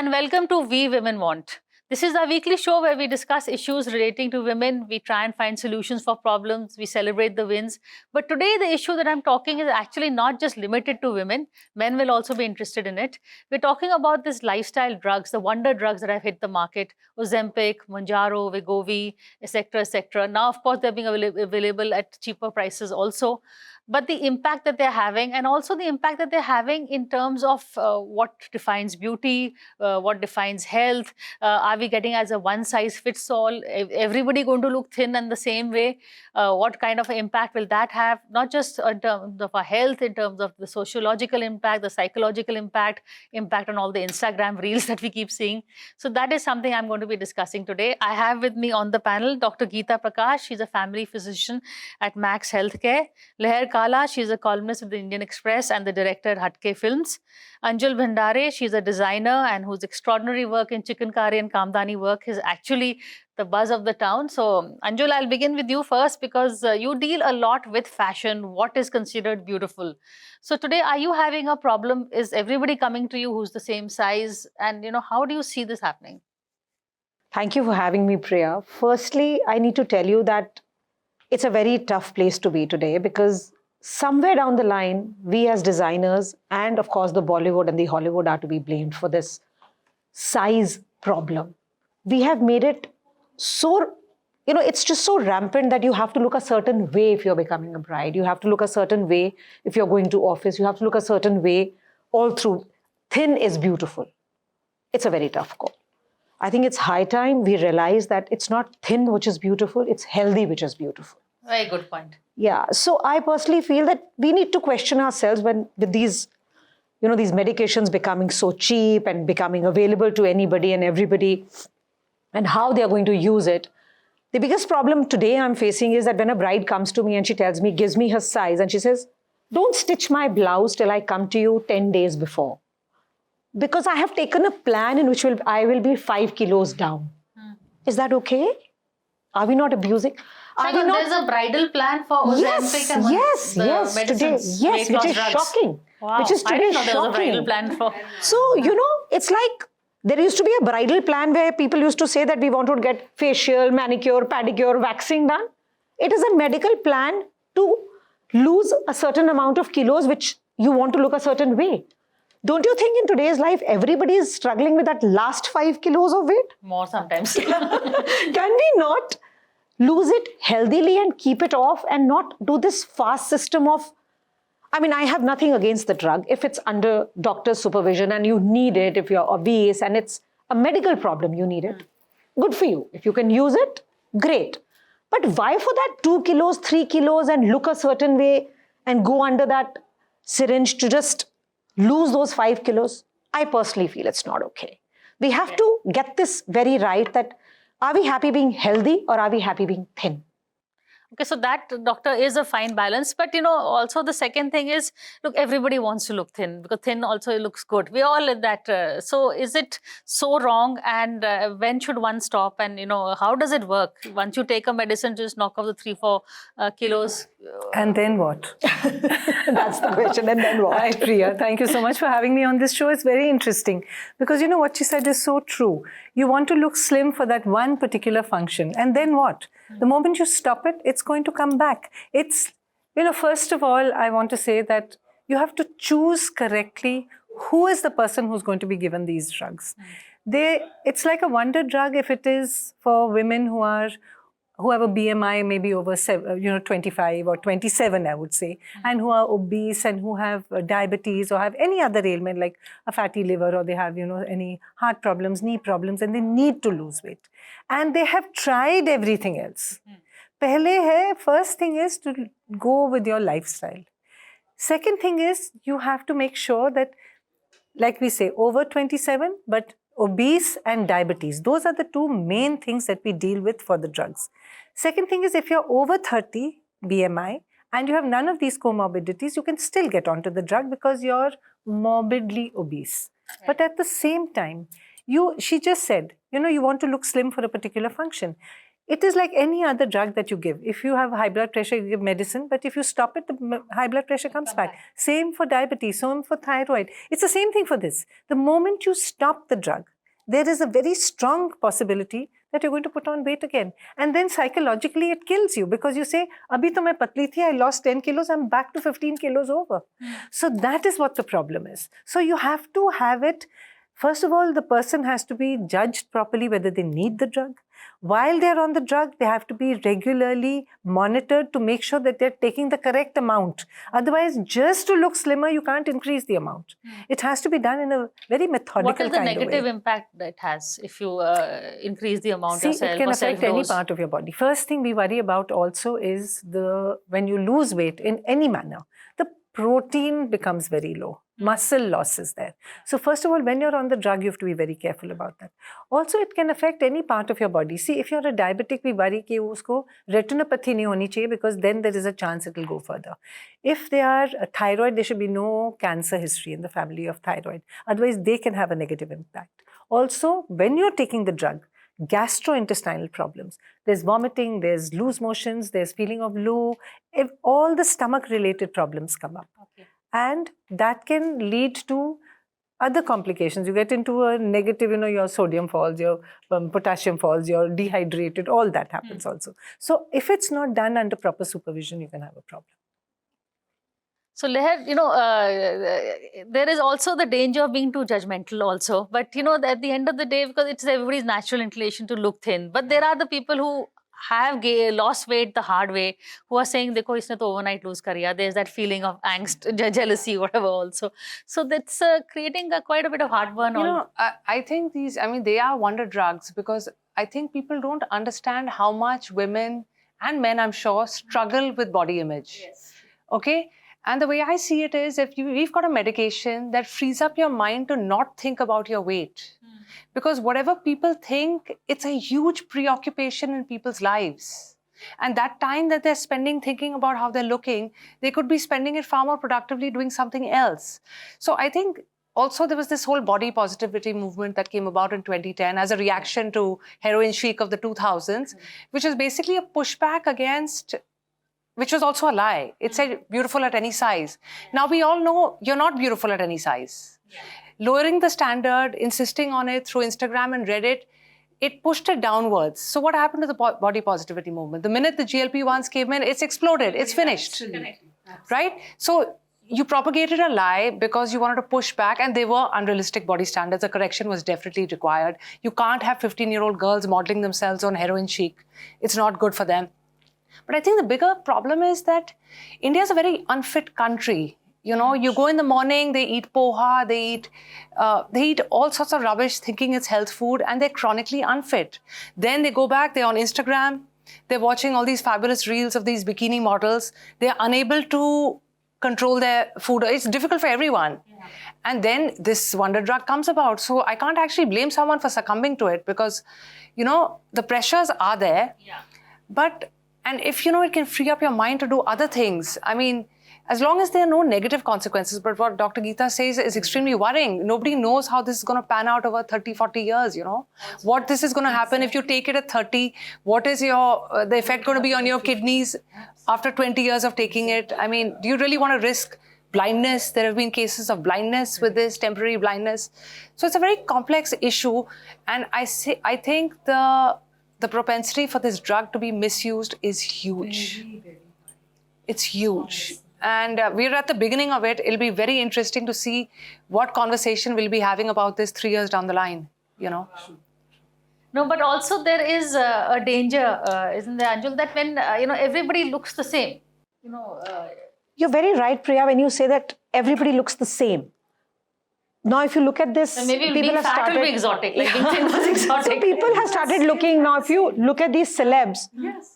and welcome to We Women Want. This is our weekly show where we discuss issues relating to women. We try and find solutions for problems. We celebrate the wins. But today, the issue that I'm talking is actually not just limited to women. Men will also be interested in it. We're talking about these lifestyle drugs, the wonder drugs that have hit the market: Ozempic, Mounjaro, Wegovy, etc., etc. Now, of course, they're being available at cheaper prices also. But the impact that they're having, and also the impact that they're having in terms of what defines beauty, what defines health. Are we getting as a one-size-fits-all? Everybody going to look thin in the same way? What kind of impact will that have? Not just in terms of our health, in terms of the sociological impact, the psychological impact on all the Instagram reels that we keep seeing. So that is something I'm going to be discussing today. I have with me on the panel Dr. Geeta Prakash. She's a family physician at Max Healthcare. Leher Kala, she's a columnist of the Indian Express and the director at Hatke Films. Anjul Bhandare, she's a designer and whose extraordinary work in Chikankari and Kamdani work is actually the buzz of the town. So Anjul, I'll begin with you first because you deal a lot with fashion, what is considered beautiful. So today, are you having a problem? Is everybody coming to you who's the same size? And how do you see this happening? Thank you for having me, Priya. Firstly, I need to tell you that it's a very tough place to be today because somewhere down the line, we as designers and of course the Bollywood and the Hollywood are to be blamed for this size problem. We have made it so, it's just so rampant that you have to look a certain way if you're becoming a bride. You have to look a certain way if you're going to office. You have to look a certain way all through. Thin is beautiful. It's a very tough call. I think it's high time we realize that it's not thin which is beautiful, it's healthy which is beautiful. Very good point. Yeah, so I personally feel that we need to question ourselves with these, these medications becoming so cheap and becoming available to anybody and everybody and how they are going to use it. The biggest problem today I'm facing is that when a bride comes to me and she tells me, gives me her size and she says, don't stitch my blouse till I come to you 10 days before. Because I have taken a plan in which I will be 5 kilos down. Is that okay? Are we not abusing? So there's a bridal plan for Ozempic and yes, today, yes, which is shocking. Wow. Which is today I didn't know there was a shocking. bridal plan for. So, it's like there used to be a bridal plan where people used to say that we want to get facial, manicure, pedicure, waxing done. It is a medical plan to lose a certain amount of kilos which you want to look a certain way. Don't you think in today's life, everybody is struggling with that last 5 kilos of weight? More sometimes. Can we not lose it healthily and keep it off and not do this fast system of, I have nothing against the drug. If it's under doctor's supervision and you need it, if you're obese and it's a medical problem, you need it. Good for you. If you can use it, great. But why for that 2 kilos, 3 kilos and look a certain way and go under that syringe to just lose those 5 kilos? I personally feel it's not okay. We have to get this very right that are we happy being healthy or are we happy being thin? Okay, so that, doctor, is a fine balance. But, also the second thing is, look, everybody wants to look thin because thin also looks good. We're all in that. So is it so wrong? And when should one stop? And, how does it work? Once you take a medicine, just knock off the 3-4 kilos. And then what? That's the question. And then what? Hi, Priya. Thank you so much for having me on this show. It's very interesting because what she said is so true. You want to look slim for that one particular function. And then what? The moment you stop it, it's going to come back. It's, first of all, I want to say that you have to choose correctly who is the person who's going to be given these drugs. It's like a wonder drug if it is for women who have a BMI maybe over 25 or 27, I would say, and who are obese and who have diabetes or have any other ailment like a fatty liver or they have, any heart problems, knee problems, and they need to lose weight. And they have tried everything else. First thing is to go with your lifestyle. Second thing is you have to make sure that, like we say, over 27, but obese and diabetes. Those are the two main things that we deal with for the drugs. Second thing is if you're over 30 BMI and you have none of these comorbidities, you can still get onto the drug because you're morbidly obese. Right. But at the same time, she just said, you want to look slim for a particular function. It is like any other drug that you give. If you have high blood pressure, you give medicine, but if you stop it, the high blood pressure comes back. Same for diabetes, same for thyroid. It's the same thing for this. The moment you stop the drug, there is a very strong possibility that you're going to put on weight again. And then psychologically, it kills you because you say, Abhi to main patli thi, I lost 10 kilos, I'm back to 15 kilos over. So that is what the problem is. So you have to have it. First of all, the person has to be judged properly whether they need the drug. While they're on the drug, they have to be regularly monitored to make sure that they're taking the correct amount. Otherwise, just to look slimmer, you can't increase the amount. It has to be done in a very methodical What is the kind of way. negative impact that it has if you increase the amount See, yourself? it can or affect any self-dose? part of your body. First thing we worry about also is when you lose weight in any manner, the protein becomes very low. Muscle loss is there. So first of all, when you're on the drug, you have to be very careful about that. Also, it can affect any part of your body. See, if you're a diabetic, we worry कि उसको retinopathy नहीं होनी चाहिए because then there is a chance it will go further. If they are a thyroid, there should be no cancer history in the family of thyroid. Otherwise, they can have a negative impact. Also, when you're taking the drug, gastrointestinal problems. There's vomiting, there's loose motions, there's feeling of low. If all the stomach-related problems come up. Okay. And that can lead to other complications. You get into a negative, your sodium falls, your potassium falls, you're dehydrated, all that happens also. So if it's not done under proper supervision, you can have a problem. So Leher, there is also the danger of being too judgmental also. But, at the end of the day, because it's everybody's natural inclination to look thin. But there are the people who have lost weight the hard way, who are saying, "Dekho, isne to overnight lose kariya." There's that feeling of angst, jealousy, whatever also. So that's creating quite a bit of heartburn. I think they are wonder drugs because I think people don't understand how much women and men, I'm sure, struggle with body image. Yes. Okay? And the way I see it is, we've got a medication that frees up your mind to not think about your weight. Because whatever people think, it's a huge preoccupation in people's lives. And that time that they're spending thinking about how they're looking, they could be spending it far more productively doing something else. So I think also there was this whole body positivity movement that came about in 2010 as a reaction to heroin chic of the 2000s, which is basically a pushback against, which was also a lie. It said beautiful at any size. Now we all know you're not beautiful at any size. Lowering the standard, insisting on it through Instagram and Reddit, it pushed it downwards. So what happened to the body positivity movement? The minute the GLP-1s came in, it's exploded, it's finished. Right? So you propagated a lie because you wanted to push back and they were unrealistic body standards. A correction was definitely required. You can't have 15-year-old girls modeling themselves on heroin chic. It's not good for them. But I think the bigger problem is that India is a very unfit country. You go in the morning, they eat poha, they eat all sorts of rubbish thinking it's health food and they're chronically unfit. Then they go back, they're on Instagram, they're watching all these fabulous reels of these bikini models. They're unable to control their food. It's difficult for everyone. Yeah. And then this wonder drug comes about. So I can't actually blame someone for succumbing to it because, the pressures are there. Yeah. And if, it can free up your mind to do other things. I mean, as long as there are no negative consequences, but what Dr. Geeta says is extremely worrying. Nobody knows how this is going to pan out over 30, 40 years, What this is going to happen if you take it at 30, what is the effect going to be on your kidneys after 20 years of taking it? I mean, do you really want to risk blindness? There have been cases of blindness with this, temporary blindness. So it's a very complex issue. And I think the propensity for this drug to be misused is huge. It's huge. And we're at the beginning of it. It'll be very interesting to see what conversation we'll be having about this 3 years down the line, No, but also there is a danger, isn't there, Anjul, that when, everybody looks the same, You're very right, Priya, when you say that everybody looks the same. Now, if you look at this, maybe people have started... will be exotic, like being thin was exotic. So people have started looking, now if you look at these celebs,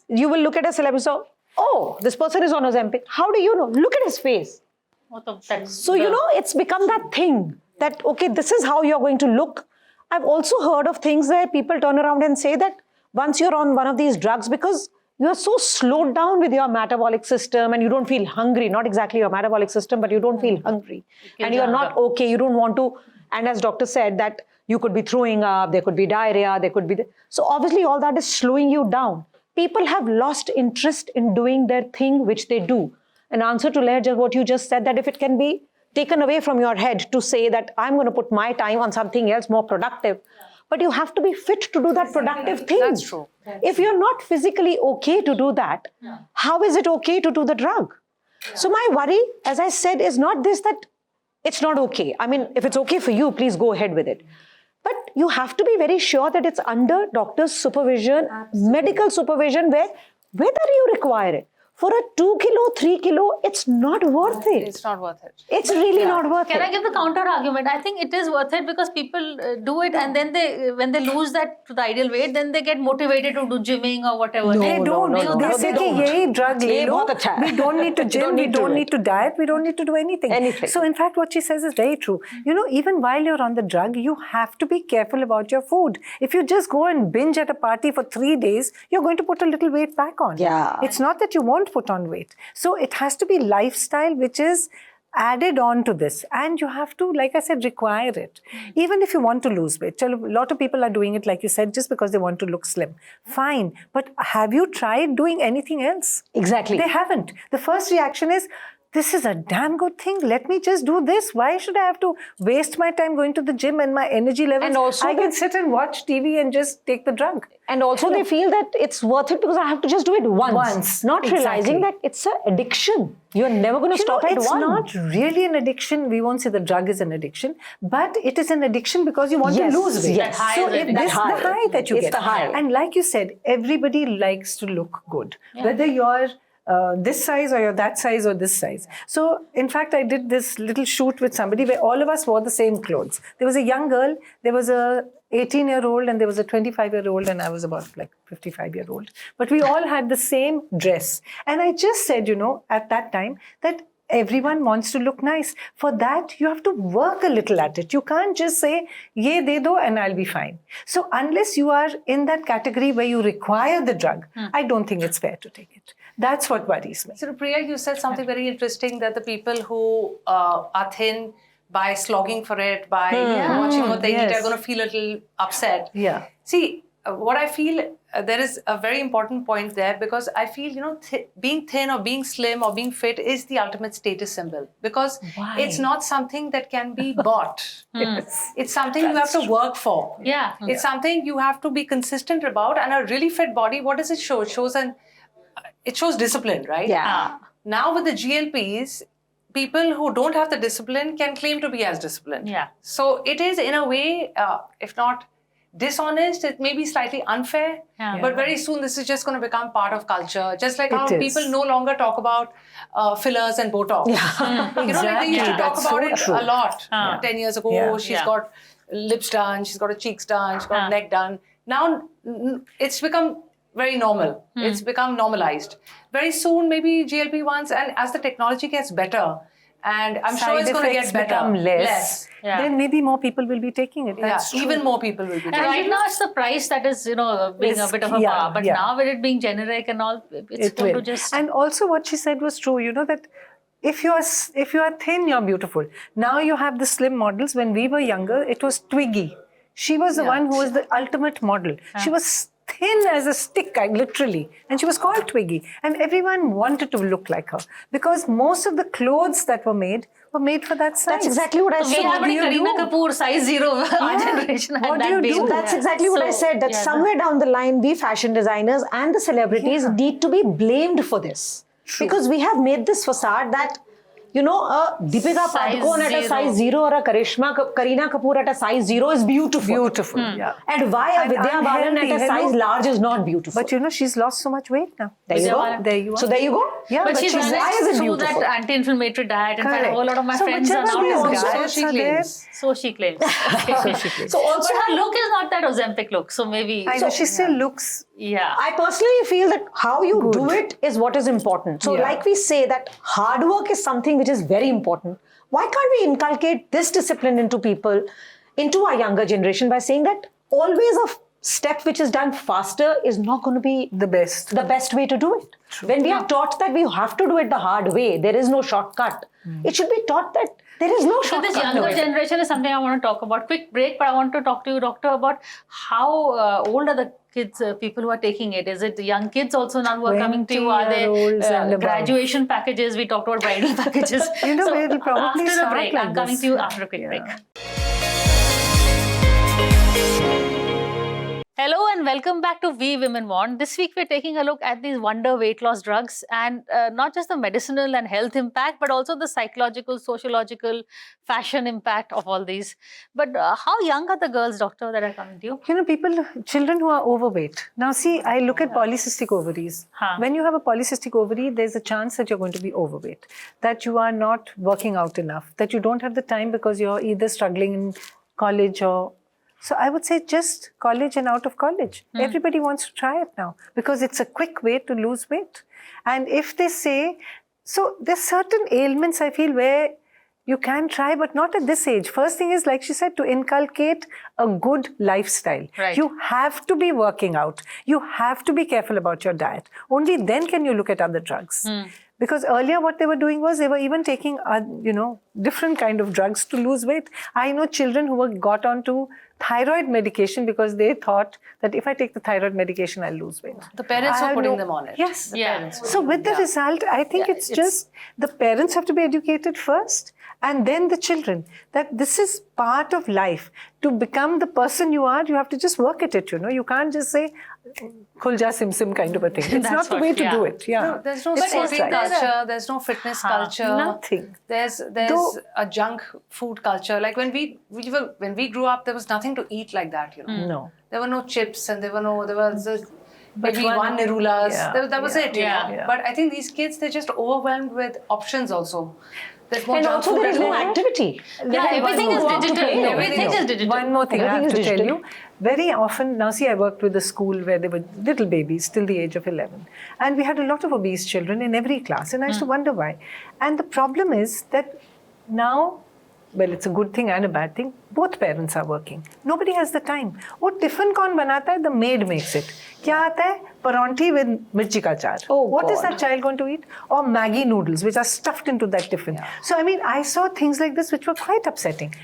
you will look at a celeb and say, oh, this person is on Ozempic. How do you know? Look at his face. So, it's become that thing that, okay, this is how you're going to look. I've also heard of things where people turn around and say that once you're on one of these drugs, because you're so slowed down with your metabolic system and you don't feel hungry, not exactly your metabolic system, but you don't feel hungry. And you're not okay, you don't want to, and as doctor said, that you could be throwing up, there could be diarrhea, there could be... So obviously all that is slowing you down. People have lost interest in doing their thing, which they do. In answer to Leher, what you just said, that if it can be taken away from your head to say that I'm going to put my time on something else more productive, but you have to be fit to do that productive thing. That's true. If you're not physically okay to do that, how is it okay to do the drug? So my worry, as I said, is not this that it's not okay. I mean, if it's okay for you, please go ahead with it. But you have to be very sure that it's under doctor's supervision, medical supervision, where whether you require it. For a 2 kilo, 3 kilo, it's not worth it. It's not worth it. It's really not worth Can it. I give the counter argument? I think it is worth it because people do it, and then when they lose that to the ideal weight, then they get motivated to do gymming or whatever. No, They don't. no, They say they कि don't. यही drug ले ये लो. बहुत अच्छा है. We don't need to gym. We don't need to diet. We don't need to do anything. Anything. So in fact, what she says is very true. You know, even while you're on the drug, you have to be careful about your food. If you just go and binge at a party for 3 days, you're going to put a little weight back on. Yeah. It's not that you won't put on weight. So it has to be lifestyle which is added on to this, and you have to, like I said, require it. Even if you want to lose weight, a lot of people are doing it, like you said, just because they want to look slim. Fine, but have you tried doing anything else? Exactly. They haven't. The first reaction is, this is a damn good thing. Let me just do this. Why should I have to waste my time going to the gym and my energy levels? And also I can sit and watch TV and just take the drug. And also they feel that it's worth it because I have to just do it once. Not realizing Exactly. that it's an addiction. You're never going to stop at it's one. not really an addiction. We won't say the drug is an addiction, but it is an addiction because you want Yes, to lose weight. yes. That high So is if it. this That is the high. high that you It's get. the high. And like you said, everybody likes to look good. Whether you're this size or you're that size or this size. So in fact, I did this little shoot with somebody where all of us wore the same clothes. There was a young girl, there was a 18-year-old, and there was a 25-year-old, and I was about like 55-year-old. But we all had the same dress. And I just said, you know, at that time that everyone wants to look nice. For that, you have to work a little at it. You can't just say, ye de do and I'll be fine. So unless you are in that category where you require the drug, I don't think it's fair to take it. That's what worries me. So Priya, you said something very interesting, that the people who are thin, by slogging for it, by watching what they eat, Yes. are going to feel a little upset. Yeah. See, what I feel, there is a very important point there, because I feel, you know, being thin or being slim or being fit is the ultimate status symbol, because Why? it's not something that can be bought. Yes. It's something you have to work for. Yeah. It's something you have to be consistent about. And a really fit body, what does it show? It shows discipline, right? Yeah. Now with the GLPs, people who don't have the discipline can claim to be as disciplined. Yeah. So it is, in a way, if not dishonest, it may be slightly unfair. Yeah. But very soon this is just going to become part of culture. Just like It how is. people no longer talk about fillers and Botox. You know, like they used to Exactly. talk That's about so it true. a lot. Yeah. 10 years ago, Yeah. she's Yeah. got lips done, she's got her cheeks done, she's got her neck done. Now it's become very normal. It's become normalized. Very soon, maybe GLP-1s, and as the technology gets better, and I'm sure it's going to get better. become less. Yeah. Then maybe more people will be taking it. Yeah, That's true. even more people will be And taking right it. now it's the price that is, you know, being a bit of a Yeah, bar. But yeah. now with it being generic and all, it's It going will. to just... And also what she said was true, you know, that if you are thin, you're beautiful. Now you have the slim models. When we were younger, it was Twiggy. She was the one who was the ultimate model. She was thin as a stick, literally. And she was called Twiggy. And everyone wanted to look like her. Because most of the clothes that were made for that size. That's exactly what I So we said. have What do a you Kareena do? Kapoor size 0. Our generation had What do that you baby. do? That's exactly what I So, said, that yeah, somewhere down the line, we fashion designers and the celebrities need to be blamed for this. Because we have made this facade that, you know, a Deepika Size Padukone at a 0. size 0 or a Kareena Kapoor at a size 0 is beautiful. Beautiful, yeah. And why a And Vidya Balan at unhealthy, a size hello? large is not beautiful. But you know, she's lost so much weight now. there you Vidya go. Balan. There you are. So there you go. Yeah, But she's why managed is it through beautiful? that anti-inflammatory diet. In fact, a whole lot of my So friends are whichever now these on diets she are there, claims. So she claims. So also, But her look is not that Ozempic look. So maybe... I know she still looks. Yeah. I personally feel that how you do it is what is important. So Yeah. like we say that hard work is something which is very important. Why can't we inculcate this discipline into people, into our younger generation, by saying that always a step which is done faster is not going to be The best. the best way to do it. When we are taught that we have to do it the hard way, there is no shortcut. It should be taught that there is no So shortcut. this younger generation is something I want to talk about. Quick break, but I want to talk to you, doctor, about how old are the kids, people who are taking it? Is it the young kids also now who are coming to you? Are there 20-year-olds and above. graduation packages? We talked about bridal packages. You know, we'll probably after the start break, like I'm coming this. to you after a quick Yeah. break. Hello and welcome back to We Women Want. This week we're taking a look at these wonder weight loss drugs and not just the medicinal and health impact, but also the psychological, sociological, fashion impact of all these. But how young are the girls, doctor, that are coming to you? You know, children who are overweight. Now see, I look at polycystic ovaries. When you have a polycystic ovary, there's a chance that you're going to be overweight, that you are not working out enough, that you don't have the time because you're either struggling in college or... So I would say just college and out of college. Everybody wants to try it now because it's a quick way to lose weight. And if they say, so there's certain ailments I feel where you can try, but not at this age. First thing is, like she said, to inculcate a good lifestyle. Right. You have to be working out. You have to be careful about your diet. Only then can you look at other drugs. Because earlier what they were doing was they were even taking, different kind of drugs to lose weight. I know children who got onto thyroid medication because they thought that if I take the thyroid medication, I'll lose weight. The parents were putting them on it. Yes. The parents were So putting with the them. result, I think it's just the parents have to be educated first and then the children. That this is part of life. To become the person you are, you have to just work at it, You can't just say, khul ja sim sim kind of a thing. It's not the way to do it. Yeah. No, there's no It's not sporting right. culture, there's no fitness culture. Nothing. There's Though- a junk food culture. Like when we grew up, there was nothing to eat like that, No. There were no chips and there was just maybe one- one Nirulas. Yeah, That was it, you know. yeah. But I think these kids, they're just overwhelmed with options also. There's more And junk also food there is at no home. activity. Yeah, everything is Go out to digital. play. Everything is digital. One more thing I Everything have to is tell digital. you. Very often, now see, I worked with a school where they were little babies till the age of 11. And we had a lot of obese children in every class. And I used to wonder why. And the problem is that now, well, it's a good thing and a bad thing. Both parents are working. Nobody has the time. What tiffin kaun banata hai? The maid makes it. Kya aata hai? Paranthi with mirchi ka achar. Oh, What is God. that child going to eat? Or Maggi noodles, which are stuffed into that tiffin. So, I mean, I saw things like this which were quite upsetting.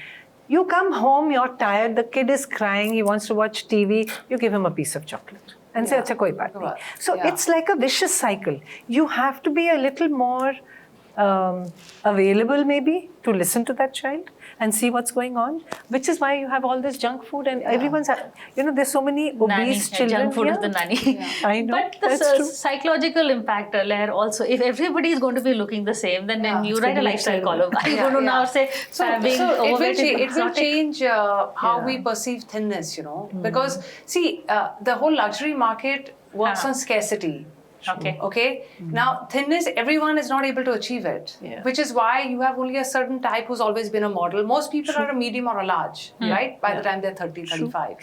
You come home, you're tired, the kid is crying, he wants to watch TV, you give him a piece of chocolate and say, acha koi baat nahi. So it's like a vicious cycle. You have to be a little more available maybe to listen to that child and see what's going on, which is why you have all this junk food and everyone's, there's so many obese Nanny, children. junk food here. is the nanny. I know, But the that's true. psychological impact, Leher, also, if everybody is going to be looking the same, then you write a lifestyle column. Are you going to now say, being overweight is it will exotic? change how we perceive thinness, because see, the whole luxury market works on scarcity. Okay. Now, thinness, everyone is not able to achieve it, which is why you have only a certain type who's always been a model. Most people are a medium or a large, right? By the time they're 30, 35.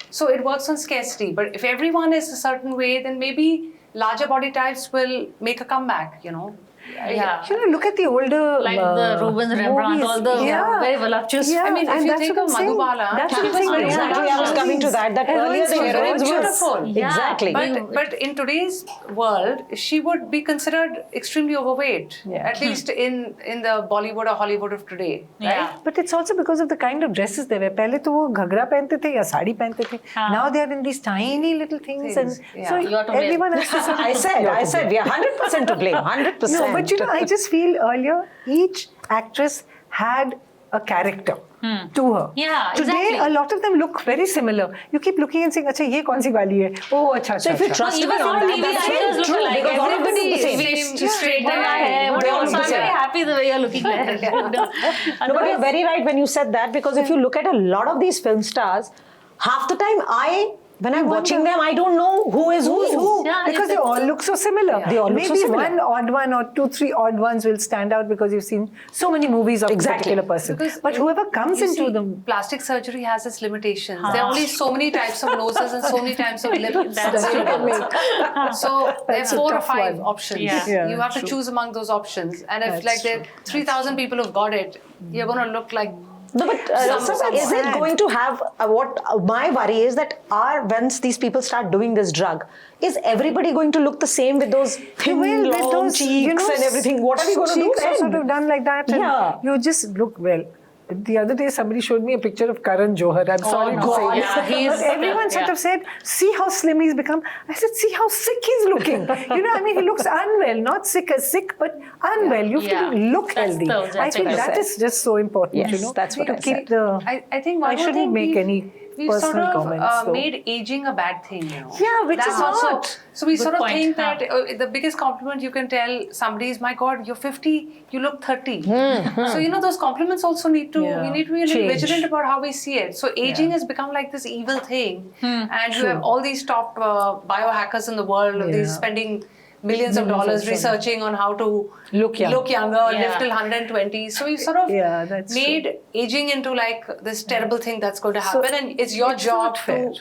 So it works on scarcity. But if everyone is a certain way, then maybe larger body types will make a comeback, Yeah. Look at the older Like the Rubens, Rembrandt, movies. all the very voluptuous. Yeah. I mean, if And you that's think what of I'm saying. Madhubala, That's she what I'm was saying. very Exactly, I was coming to that. That earlier the heroines were beautiful. Yeah. Exactly. But in today's world, she would be considered extremely overweight, at least in the Bollywood or Hollywood of today. Right? Yeah. But it's also because of the kind of dresses they wear. पहले तो वो घघरा पहनते थे या साड़ी पहनते थे. Now they are in these tiny little things, and so You are to blame. everyone has to. Sort of, I said, we are 100% to blame. 100%. no, but I just feel earlier each actress had a character to her. Yeah, Today exactly. a lot of them look very similar. You keep looking and saying, "अच्छा ये कौन सी वाली है?" Oh, अच्छा So if you अच्छा. trust Even me on on that, TV, that's very actors look true. alike. Because all of them look the Everybody same. straight hair, They all whatever. look So the I'm very same. happy the way you're looking there. No, but you're very right when you said that, because if you look at a lot of these film stars, half the time when I'm watching them, I don't know who is who. Yeah, Because they all look so similar. They all look Maybe so similar. one odd one or 2-3 odd ones will stand out because you've seen so many movies of a particular person. But whoever comes You into see, them, plastic surgery has its limitations. There are only so many types of noses and so many types of lips. That's you can true. make. So there are That's a 4 or tough 5 one. options. Yeah. You have to True. choose among those options. And if That's there are 3,000 people who've got it, you're going to look like... No, but is it going to have what my worry is that once these people start doing this drug, is everybody going to look the same with those thin, with long those, cheeks and everything? What are we going to do cheeks are then? sort of done like that. And Yeah. you just look well. The other day, somebody showed me a picture of Karan Johar. I'm sorry to God. say this. Yeah, he's- But everyone sort yeah. of said, see how slim he's become. I said, see how sick he's looking. I mean, he looks unwell. Not sick as sick, but unwell. You have Yeah. to look That's healthy. the- I think what I that said. is just so important, Yes, that's what to I keep said. the... I think one I more shouldn't thing make we- any we've sort personal of comments. So. made aging a bad thing, you know. Yeah, which That's is also, not. so we Good sort of point. think that the biggest compliment you can tell somebody is, my God, you're 50, you look 30. So, you know, those compliments also need to, Yeah. we need to be a little Change. vigilant about how we see it. So aging has become like this evil thing. And you have all these top biohackers in the world, these Yeah. spending millions of dollars researching on how to Look young. younger, Yeah. live till 120. So we sort of Yeah, that's made aging into like this terrible thing that's going to happen, and it's your it's job not fair. to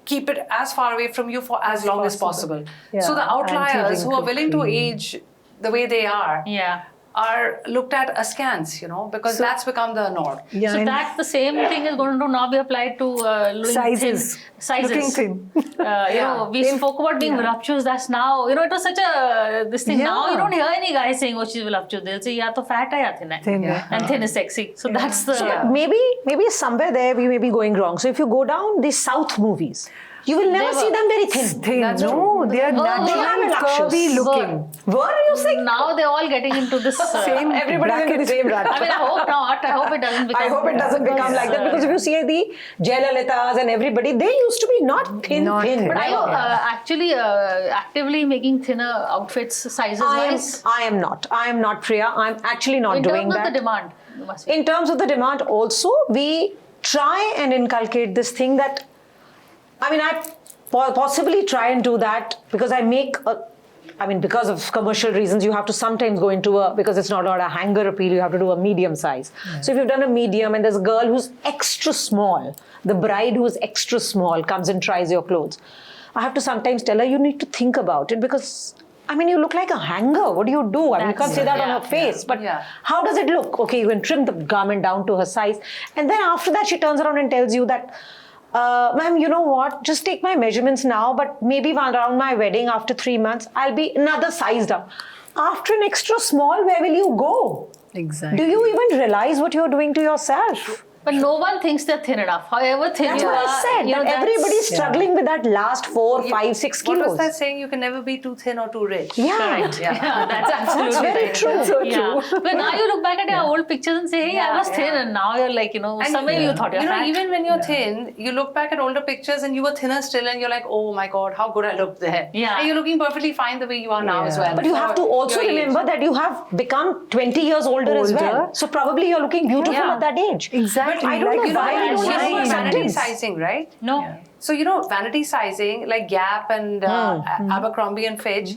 keep it as far away from you for as long as possible. Yeah, So the outliers who are anti-wrinkle willing to cream. age the way they are Yeah. are looked at askance, you know, because that's become the norm. Yeah, So and that's the same thing is going to now be applied to looking sizes. thin. Sizes. Looking thin. You know, we spoke about being voluptuous. That's now, you know, it was such a this thing. Now you Yeah. don't hear any guys saying, "Oh, she's voluptuous." They'll say, "Yeah, to fat hai ya thin hai." Thin hai. And thin is sexy. So that's the. So maybe somewhere there we may be going wrong. So if you go down the South movies, you will never They see were them very thin. Thin. That's No, true. they are Oh, naturally yeah, curvy voluptuous. looking. Were you saying? Now they're all getting into this. Same Everybody's into the same rat. I mean, I hope not. I hope it doesn't become. I hope it doesn't become like that, because if you see the Jayalalitas and everybody, they used to be not thin. Not thin. But are you actually actively making thinner outfits sizes wise? I am not. I am not, Priya. I'm actually not In doing terms that. of the demand, you must be. In terms of the demand also, we try and inculcate this thing that, I mean, I possibly try and do that because I make because of commercial reasons, you have to sometimes go into because it's not a hanger appeal, you have to do a medium size. So if you've done a medium and there's a girl who's extra small, the bride who's extra small comes and tries your clothes, I have to sometimes tell her, you need to think about it, because I mean, you look like a hanger. What do you do? I mean, you can't say that on her face, but how does it look? Okay, you can trim the garment down to her size. And then after that, she turns around and tells you that, ma'am, you know what? Just take my measurements now, but maybe around my wedding after 3 months, I'll be another size down. After an extra small, where will you go? Exactly. Do you even realize what you're doing to yourself? But no one thinks they're thin enough. However thin That's you what are, I said. you know, That everybody's yeah. struggling with that last 4, 5, 6 kilos. What was that saying? You can never be too thin or too rich. Yeah. Correct. Yeah, that's absolutely very right. true. So Yeah. But now you look back at your old pictures and say, hey, I was thin, and now you're like, you know, And somewhere you thought you're you know, fat. even when you're thin, you look back at older pictures and you were thinner still, and you're like, oh my God, how good I looked there. Yeah. And you're looking perfectly fine the way you are now as well. But you have to for also your age. remember that you have become 20 years older as well. Older. So probably you're looking beautiful Yeah. at that age. Exactly. I don't Like, know You know, why I we don't don't know have what more vanity acceptance. sizing, right? No. So, you know, vanity sizing, like Gap and Abercrombie and Fitch,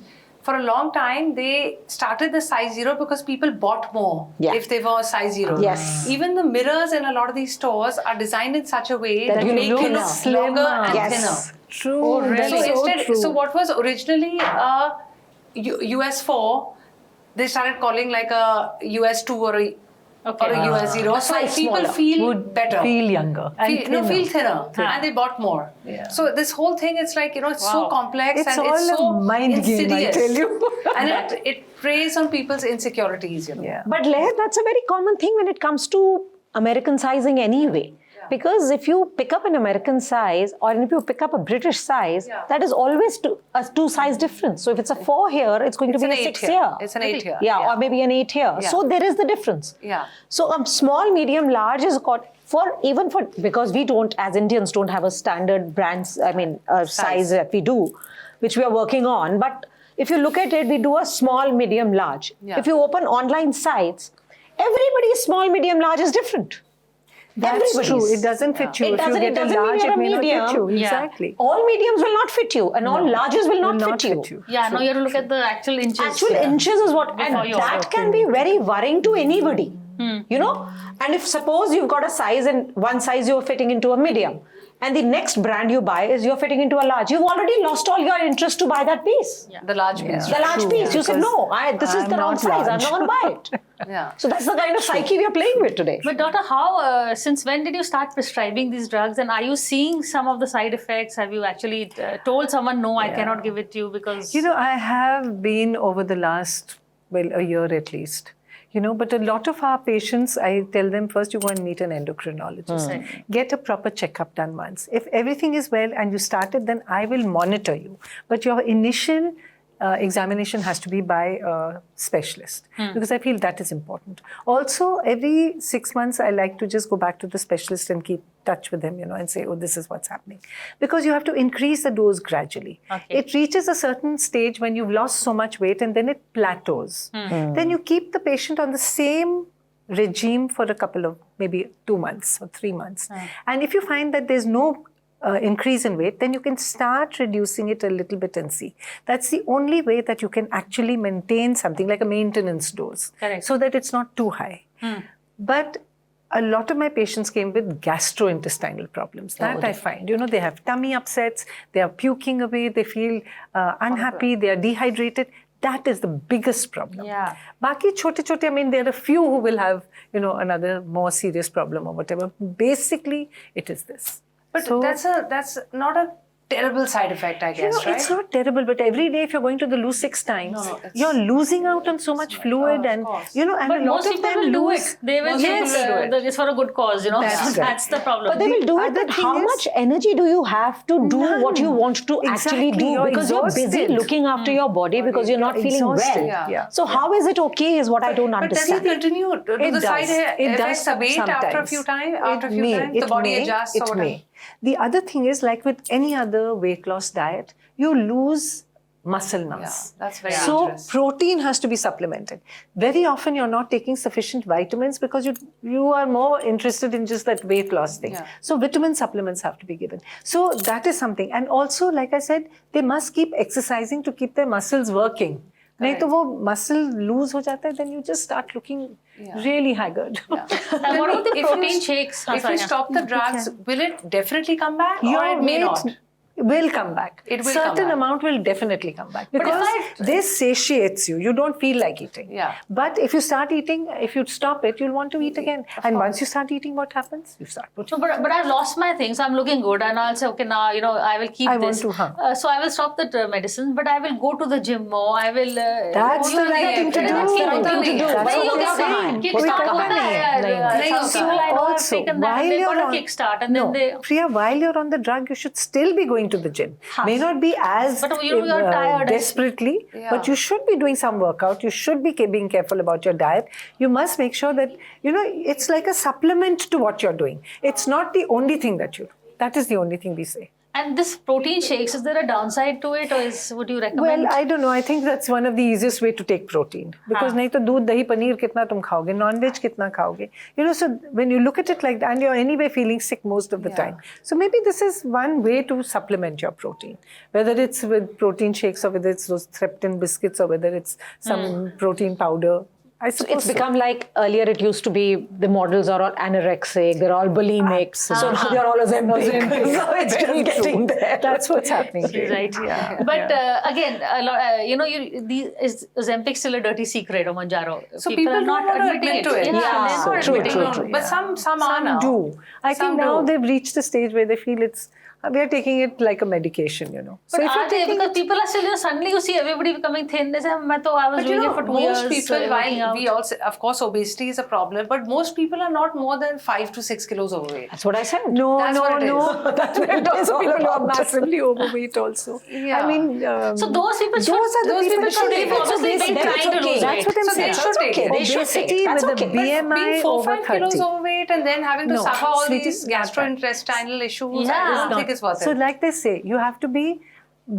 for a long time, they started the size 0 because people bought more Yeah. if they were size 0. Yes. Even the mirrors in a lot of these stores are designed in such a way That that you make look you look slimmer. longer and Yes. thinner. True. Oh, really? So That's instead, true. so what was originally a US4, they started calling like a US2 or a US0. So size people smaller. feel Would better. feel younger. And Feel thinner. Thinner. And they bought more. Yeah. So this whole thing, it's like, you know, it's so Wow. complex It's and all it's a so mind game, I insidious. tell you. And it preys on people's insecurities, you know. Yeah. But Leher, that's a very common thing when it comes to American sizing anyway. Because if you pick up an American size or if you pick up a British size, that is always a 2 size difference. So if it's a 4 here, it's going It's to an be a 8 6 here. here. It's an 8 here. Yeah, or maybe an 8 here. Yeah. So there is the difference. Yeah. So a small, medium, large is called because we don't, as Indians, don't have a standard size that we do, which we are working on. But if you look at it, we do a small, medium, large. Yeah. If you open online sites, everybody's small, medium, large is different. That's true. Everybody's. It doesn't fit you. It If doesn't- you it get a doesn't mean large, you're it a may not fit medium. you. Yeah. Exactly. All mediums will not fit you, and all larges will not fit you. Yeah, no, you have to look at the actual inches. Actual inches is what, Before and you that order. can be very worrying to anybody. You know, and if suppose you've got a size and one size you're fitting into a medium, and the next brand you buy is you're fitting into a large, you've already lost all your interest to buy that piece. Yeah. The large piece. The large True, piece, you said because no, this is I'm the wrong not size. I'm large. not going to buy it. Yeah. So that's the kind of psyche we are playing with today. But doctor, how, since when did you start prescribing these drugs, and are you seeing some of the side effects? Have you actually told someone, no, I cannot give it to you because... You know, I have been over the last, a year at least. You know, but a lot of our patients, I tell them first you go and meet an endocrinologist. Get a proper checkup done once. If everything is well and you started, then I will monitor you. But your initial examination has to be by a specialist because I feel that is important. Also, every 6 months, I like to just go back to the specialist and keep touch with him, and say, oh, this is what's happening. Because you have to increase the dose gradually. Okay. It reaches a certain stage when you've lost so much weight and then it plateaus. Then you keep the patient on the same regime for a couple of maybe 2 months or 3 months. And if you find that there's no increase in weight, then you can start reducing it a little bit and see. That's the only way that you can actually maintain something like a maintenance dose. Correct. So that it's not too high. But a lot of my patients came with gastrointestinal problems. That I find, they have tummy upsets, they are puking away, they feel unhappy, they are dehydrated. That is the biggest problem. Yeah. Baki chote, I mean, there are a few who will have, another more serious problem or whatever. Basically, it is this. But So- that's not a terrible side effect, I guess, right? It's not terrible, but every day if you're going to the loo 6 times, you're losing out on so much fluid and, and But a lot most of people them will do lose. it. They will Yes. do it's for a good cause, That's So right. that's the problem. But they will do it, other but thing how is- much energy do you have to do what you want to actually Exactly, do? you're Because you're busy exhausted. looking after your body because you're not feeling well. Exhausted, yeah. So how is it okay is what I don't But does it understand. continue? Do It the side does. It effects does abate after a sometimes. few times? After a It few may. times, It the body may. adjusts It or whatever. may. The other thing is, like with any other weight loss diet, you lose muscle mass. Yeah, that's very So dangerous. protein has to be supplemented. Very often you're not taking sufficient vitamins because you are more interested in just that weight loss thing. Yeah. So vitamin supplements have to be given. So that is something. And also, like I said, they must keep exercising to keep their muscles working. नहीं तो वो muscle lose हो जाता है, then you just start looking really haggard. And what about the protein shakes? If you stop the drugs, will it definitely come back or Your it may weight not? will come back. It will come Certain back. amount will definitely come back But if because this satiates you. You don't feel like eating. Yeah. But if you start eating, if you stop it, you'll want to eat again. And once you start eating, what happens? You start putting. So, but I've lost my thing, so I'm looking good, and I'll say, okay, now I will keep I this. want to, So I will stop the medicines, but I will go to the gym more. I will. That's the right thing to do. That's the right thing to do. That's But what you I'm get saying. kickstart कोई होता करता नहीं है. है. Some people I know have Also, taken that, while and they you're got a on, kickstart, and no, then they. Priya, while you're on the drug, you should still be going to the gym. May not be as But you're tired. desperately, Yeah. but you should be doing some workout. You should be being careful about your diet. You must make sure that, it's like a supplement to what you're doing. It's not the only thing that you do. That is the only thing we say. And this protein shakes, is there a downside to it, or would you recommend? Well, I don't know. I think that's one of the easiest way to take protein. Because नहीं तो दूध दही पनीर कितना तुम खाओगे, non-veg कितना खाओगे. So when you look at it like that, and you're anyway feeling sick most of the time. So maybe this is one way to supplement your protein. Whether it's with protein shakes or whether it's those Threptin biscuits or whether it's some protein powder. I suppose It's become like earlier it used to be the models are all anorexic, they're all bulimic, so now they're all Ozempic. So it's just getting there. That's what's happening. Right. Yeah. But again, a lot, is Ozempic still a dirty secret or Manjaro? So people are don't not want to admitting admit to it. Yeah, Yeah, they're not true, admitting true, it. But some are Some now. do. I Some think now do. they've reached a stage where they feel we are taking it like a medication, So But if you're are they? taking Because people are still, suddenly you see everybody becoming thin. They say, I was But doing it for 2 years. most people, working while out." we also, of course, obesity is a problem, but most people are not more than 5 to 6 kilos overweight. That's what I said. No, That's what it is. That's what it is. People who are massively overweight also. Yeah. I mean, So those people should, those are the people should take have it. obviously been That's trying to okay. lose That's weight. what I'm So saying. they should take it. They should Obesity take it. That's with okay. a But BMI Being 4 over 5 30. kilos overweight and then having to No, suffer all sweetie, these not that. gastrointestinal issues, Yeah. I It's don't think it's worth So it. like they say, you have to be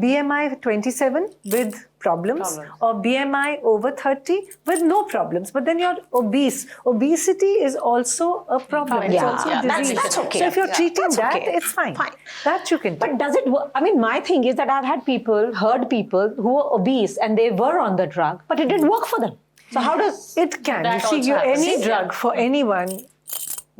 BMI 27 with problems or BMI over 30 with no problems. But then you're obese. Obesity is also a problem. It's Yeah, also yeah, a disease. that's okay. So if you're Yeah, treating that's that, okay. it's fine. Fine. That you can take. But does it work? I mean, my thing is that I've heard people who were obese and they were on the drug, but it didn't work for them. So how does It can. That You see, also happens. any Yeah. drug for anyone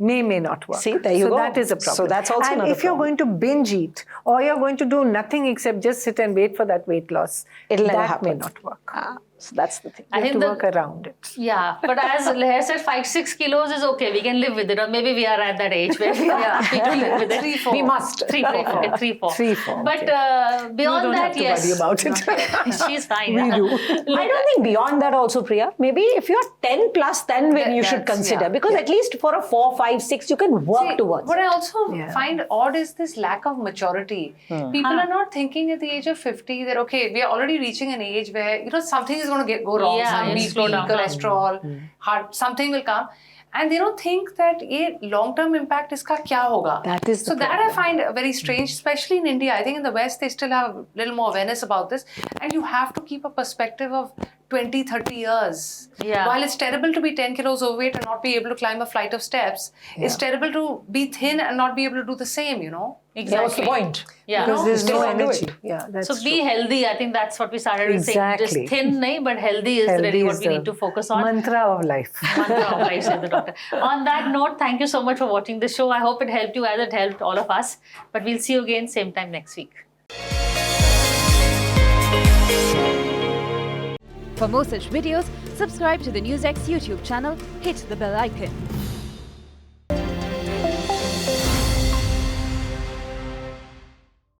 may not work. See, there you so go. that is a problem. So that's also and another if you're problem. going to binge eat or you're going to do nothing except just sit and wait for that weight loss, It'll never that may happen. not work. So that's the thing. I You have think to work around it. Yeah, but as Leher said, 5-6 kilos is okay. We can live with it, or maybe we are at that age where we are happy to live with it. 3-4. We must. 3-4. Okay, 3-4. 3-4, But okay. beyond You don't that, have to yes. worry about it. She's fine. We do. I don't think beyond that also, Priya. Maybe if you're 10 plus, then when you should That's- consider. yeah. Because at least for a 4, 5, 6, you can work See, towards. what I also Yeah. find odd is this lack of maturity. People are not thinking at the age of 50 that, okay, we are already reaching an age where, something is going to go wrong. Yeah, Some you'll BP, slow down. cholesterol, heart, something will come. And they don't think that long-term impact iska kya hoga. That is the so that I find very strange, especially in India. I think in the West, they still have a little more awareness about this. And you have to keep a perspective of 20, 30 years. Yeah. While it's terrible to be 10 kilos overweight and not be able to climb a flight of steps, it's terrible to be thin and not be able to do the same, Exactly. Yeah, what's the point? Yeah. Because there's Still no can't do energy. it. Yeah, that's So be true. healthy. I think that's what we started with saying. Exactly. Just thin, nahi, but healthy is Healthy really what is we the need to focus on. mantra of life. Mantra of life, said the doctor. On that note, thank you so much for watching this show. I hope it helped you as it helped all of us. But we'll see you again same time next week. For more such videos, subscribe to the Newsx YouTube channel, hit the bell icon.